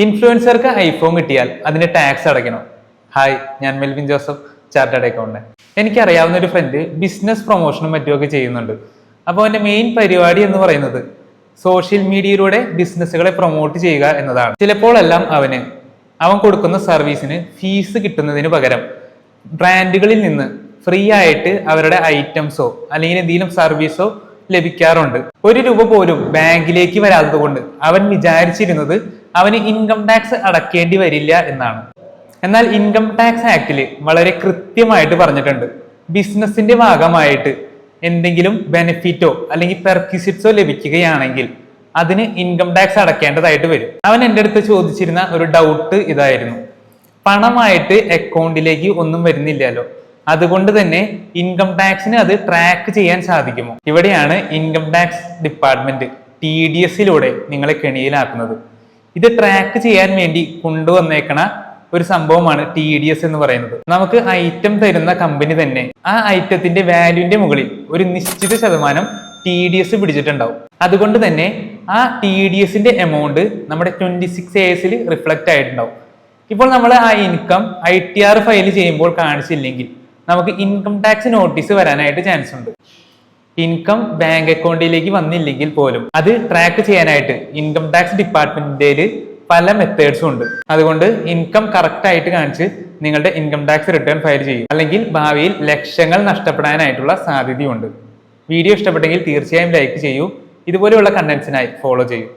ഇൻഫ്ലുവൻസർക്ക് iPhone കിട്ടിയാൽ അതിന് tax അടയ്ക്കണം. ഹായ്, ഞാൻ മെൽവിൻ ജോസഫ്, ചാർട്ടേഡ് അക്കൗണ്ടന്റ്. എനിക്കറിയാവുന്ന ഒരു ഫ്രണ്ട് ബിസിനസ് പ്രൊമോഷനും മറ്റുമൊക്കെ ചെയ്യുന്നുണ്ട്. അപ്പോൾ എൻ്റെ മെയിൻ പരിപാടി എന്ന് പറയുന്നത് സോഷ്യൽ മീഡിയയിലൂടെ ബിസിനസ്സുകളെ പ്രൊമോട്ട് ചെയ്യുക എന്നതാണ്. ചിലപ്പോഴെല്ലാം അവൻ കൊടുക്കുന്ന സർവീസിന് ഫീസ് കിട്ടുന്നതിന് പകരം ബ്രാൻഡുകളിൽ നിന്ന് ഫ്രീ ആയിട്ട് അവരുടെ ഐറ്റംസോ അല്ലെങ്കിൽ എന്തെങ്കിലും സർവീസോ ലഭിക്കാറുണ്ട്. ₹1 പോലും ബാങ്കിലേക്ക് വരാത്തത് കൊണ്ട് അവൻ വിചാരിച്ചിരുന്നത് അവന് ഇൻകം ടാക്സ് അടക്കേണ്ടി വരില്ല എന്നാണ്. എന്നാൽ ഇൻകം ടാക്സ് ആക്ടിൽ വളരെ കൃത്യമായിട്ട് പറഞ്ഞിട്ടുണ്ട്, ബിസിനസിന്റെ ഭാഗമായിട്ട് എന്തെങ്കിലും ബെനിഫിറ്റോ അല്ലെങ്കിൽ പെർക്വിസിറ്റ്സോ ലഭിക്കുകയാണെങ്കിൽ അതിന് ഇൻകം ടാക്സ് അടക്കേണ്ടതായിട്ട് വരും. അവൻ എൻ്റെ അടുത്ത് ചോദിച്ചിരുന്ന ഒരു ഡൗട്ട് ഇതായിരുന്നു, പണമായിട്ട് അക്കൗണ്ടിലേക്ക് ഒന്നും വരുന്നില്ലല്ലോ, അതുകൊണ്ട് തന്നെ ഇൻകം ടാക്സിന് അത് ട്രാക്ക് ചെയ്യാൻ സാധിക്കുമോ? ഇവിടെയാണ് ഇൻകം ടാക്സ് ഡിപ്പാർട്ട്മെന്റ് TDS നിങ്ങളെ കെണിയിലാക്കുന്നത്. ഇത് ട്രാക്ക് ചെയ്യാൻ വേണ്ടി കൊണ്ടുവന്നേക്കണ ഒരു സംഭവമാണ് TDS എന്ന് പറയുന്നത്. നമുക്ക് ഐറ്റം തരുന്ന കമ്പനി തന്നെ ആ ഐറ്റത്തിന്റെ വാല്യൂന്റെ മുകളിൽ ഒരു നിശ്ചിത ശതമാനം TDS പിടിച്ചിട്ടുണ്ടാവും. അതുകൊണ്ട് തന്നെ ആ TDSന്റെ എമൗണ്ട് നമ്മുടെ 26As റിഫ്ലക്റ്റ് ആയിട്ടുണ്ടാവും. ഇപ്പോൾ നമ്മൾ ആ ഇൻകം ITR ഫയൽ ചെയ്യുമ്പോൾ കാണിച്ചില്ലെങ്കിൽ നമുക്ക് ഇൻകം ടാക്സ് നോട്ടീസ് വരാനായിട്ട് ചാൻസ് ഉണ്ട്. ഇൻകം ബാങ്ക് അക്കൗണ്ടിലേക്ക് വന്നില്ലെങ്കിൽ പോലും അത് ട്രാക്ക് ചെയ്യാനായിട്ട് ഇൻകം ടാക്സ് ഡിപ്പാർട്ട്മെന്റിന്റെ പല മെത്തേഡ്സും ഉണ്ട്. അതുകൊണ്ട് ഇൻകം കറക്റ്റ് ആയിട്ട് കാണിച്ച് നിങ്ങളുടെ ഇൻകം ടാക്സ് റിട്ടേൺ ഫയൽ ചെയ്യും, അല്ലെങ്കിൽ ഭാവിയിൽ ലക്ഷങ്ങൾ നഷ്ടപ്പെടാനായിട്ടുള്ള സാധ്യതയുണ്ട്. വീഡിയോ ഇഷ്ടപ്പെട്ടെങ്കിൽ തീർച്ചയായും ലൈക്ക് ചെയ്യൂ. ഇതുപോലെയുള്ള കണ്ടന്റ്സിനായി ഫോളോ ചെയ്യൂ.